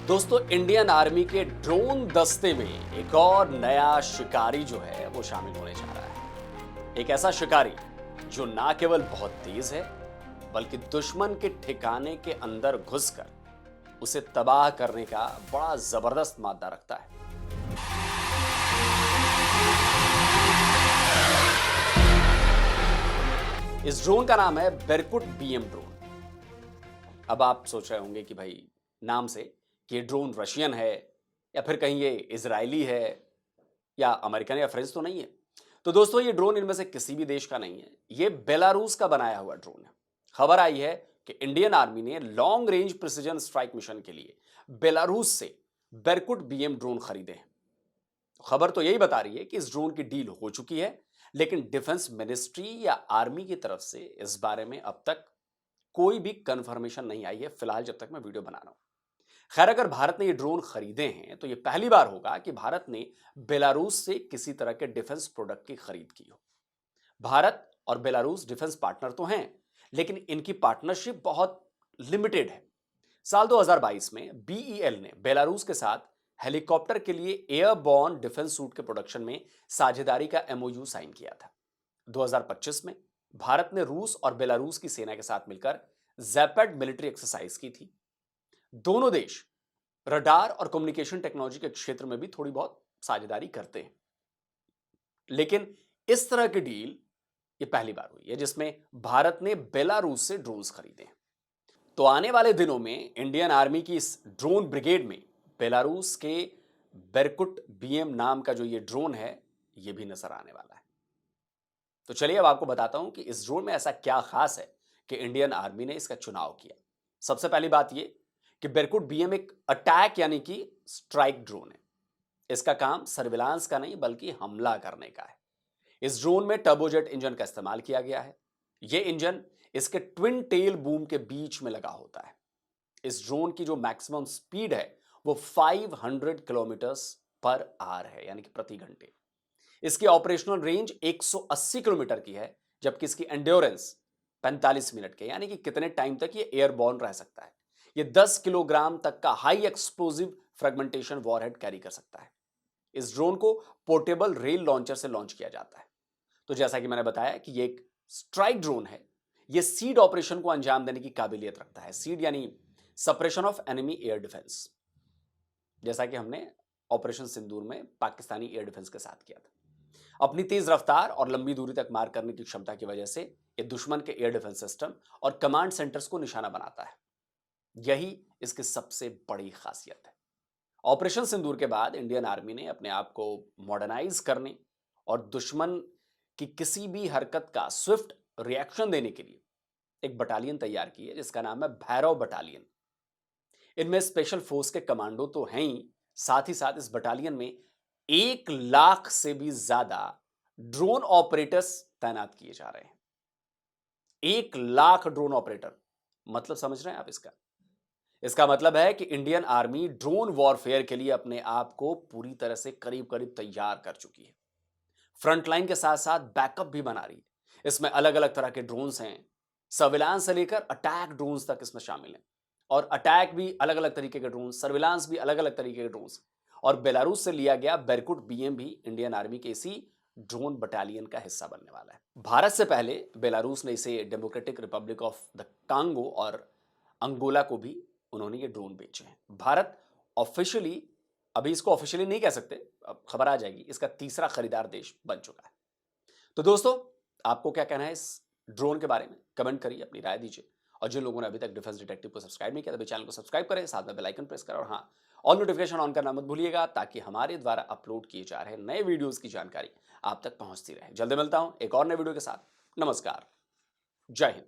दोस्तों, Indian army के drone दस्ते में एक और नया शिकारी जो है वो शामिल होने जा रहा है। एक ऐसा शिकारी जो ना केवल बहुत तेज है बल्कि दुश्मन के ठिकाने के अंदर घुसकर उसे तबाह करने का बड़ा जबरदस्त मादा रखता है। इस ड्रोन का नाम है बेरकुट बीएम ड्रोन। अब आप सोच रहे होंगे कि भाई नाम से कि ये ड्रोन रशियन है या फिर कहीं ये इजरायली है या अमेरिकन या फ्रेंच तो नहीं है। तो दोस्तों, ये ड्रोन इनमें से किसी भी देश का नहीं है, ये बेलारूस का बनाया हुआ ड्रोन है। खबर आई है कि इंडियन आर्मी ने long range precision strike mission के लिए बेलारूस से बेरकुट बीएम ड्रोन खरीदे हैं। खबर तो यही बता रही है कि इस ड्रोन की डील हो चुकी है, लेकिन डिफेंस मिनिस्ट्री या आर्मी की तरफ से इस बारे में अब तक कोई भी कंफर्मेशन नहीं आई है, फिलहाल जब तक मैं वीडियो बना रहा हूं। खैर, अगर भारत ने ये ड्रोन खरीदे हैं तो ये पहली बार होगा कि भारत ने बेलारूस से किसी तरह के डिफेंस प्रोडक्ट की खरीद की हो। भारत और बेलारूस डिफेंस पार्टनर तो हैं, लेकिन इनकी पार्टनरशिप बहुत लिमिटेड है। साल 2022 में बीईएल ने बेलारूस के साथ हेलीकॉप्टर के लिए एयरबॉर्न डिफेंस सूट के प्रोडक्शन में साझेदारी का एमओयू साइन किया था। 2025 में भारत ने रूस और बेलारूस की सेना के साथ मिलकर जैपेड मिलिट्री एक्सरसाइज की थी। दोनों देश रडार और कम्युनिकेशन टेक्नोलॉजी के क्षेत्र में भी थोड़ी बहुत साझेदारी करते हैं, लेकिन इस तरह की डील ये पहली बार हुई है जिसमें भारत ने बेलारूस से ड्रोन्स खरीदे हैं। तो आने वाले दिनों में इंडियन आर्मी की इस ड्रोन ब्रिगेड में बेलारूस के बेरकुट बीएम नाम का जो ये ड्रोन है ये भी नजर आने वाला है। तो चलिए अब आपको बताता हूं कि इस ड्रोन में ऐसा क्या खास है कि इंडियन आर्मी ने इसका चुनाव किया। सबसे पहली बात यह कि बेरकुट बीएम एक अटैक यानी कि स्ट्राइक ड्रोन है। इसका काम सर्विलांस का नहीं बल्कि हमला करने का है। इस ड्रोन में टर्बोजेट इंजन का इस्तेमाल किया गया है। यह इंजन इसके ट्विन टेल बूम के बीच में लगा होता है। इस ड्रोन की जो मैक्सिमम स्पीड है वो 500 किलोमीटर पर आवर है, यानी कि प्रति घंटे। इसकी ऑपरेशनल रेंज 180 किलोमीटर की है, जबकि इसकी एंड्योरेंस 45 मिनट के, यानी कि कितने टाइम तक ये एयरबॉर्न रह सकता है। ये 10 किलोग्राम तक का high explosive fragmentation warhead carry कर सकता है। इस ड्रोन को पोर्टेबल रेल लॉन्चर से लॉन्च किया जाता है। तो जैसा कि मैंने बताया कि ये एक स्ट्राइक ड्रोन है, ये सीड ऑपरेशन को अंजाम देने की काबिलियत रखता है। सीड यानी suppression of enemy air defence, जैसा कि हमने ऑपरेशन सिंदूर में पाकिस्तानी एयर डिफेंस के साथ किया था। अपनी तेज रफ्तार और लंबी दूरी तक मार करने की क्षमता की वजह से ये दुश्मन के एयर डिफेंस सिस्टम और कमांड सेंटर्स को निशाना बनाता है। यही इसकी सबसे बड़ी खासियत है। ऑपरेशन सिंदूर के बाद इंडियन आर्मी ने अपने आप को मॉडर्नाइज करने और दुश्मन की किसी भी हरकत का स्विफ्ट रिएक्शन देने के लिए एक बटालियन तैयार की है जिसका नाम है भैरव बटालियन। इनमें स्पेशल फोर्स के कमांडो तो हैं ही, साथ ही साथ इस बटालियन में 1 लाख से भी ज्यादा ड्रोन ऑपरेटर्स तैनात किए जा रहे हैं। 1 लाख ड्रोन ऑपरेटर, मतलब समझ रहे हैं आप इसका मतलब है कि इंडियन आर्मी ड्रोन वॉरफेयर के लिए अपने आप को पूरी तरह से करीब करीब तैयार कर चुकी है। फ्रंटलाइन के साथ साथ बैकअप भी बना रही है। इसमें अलग अलग तरह के ड्रोन्स हैं, सर्विलांस से लेकर अटैक ड्रोन्स तक इसमें शामिल हैं। और अटैक भी अलग अलग तरीके के ड्रोन, सर्विलांस भी अलग अलग तरीके के ड्रोन्स। और बेलारूस से लिया गया बेरकुट बीएम भी इंडियन आर्मी के इसी ड्रोन बटालियन का हिस्सा बनने वाला है। भारत से पहले बेलारूस ने इसे democratic Republic of the Congo और अंगोला को भी उन्होंने ये ड्रोन बेचे हैं। भारत ऑफिशियली, अभी इसको ऑफिशियली नहीं कह सकते, अब खबर आ जाएगी, इसका तीसरा खरीदार देश बन चुका है। तो दोस्तों, आपको क्या कहना है इस ड्रोन के बारे में? कमेंट करिए, अपनी राय दीजिए। और जिन लोगों ने अभी तक डिफेंस डिटेक्टिव को सब्सक्राइब नहीं किया तो चैनल को सब्सक्राइब करें, साथ में बेल आइकन प्रेस करें और हाँ, ऑल नोटिफिकेशन ऑन करना मत भूलिएगा ताकि हमारे द्वारा अपलोड किए जा रहे नए वीडियोस की जानकारी आप तक पहुंचती रहे। जल्दी मिलता हूं एक और नए वीडियो के साथ। नमस्कार, जय हिंद।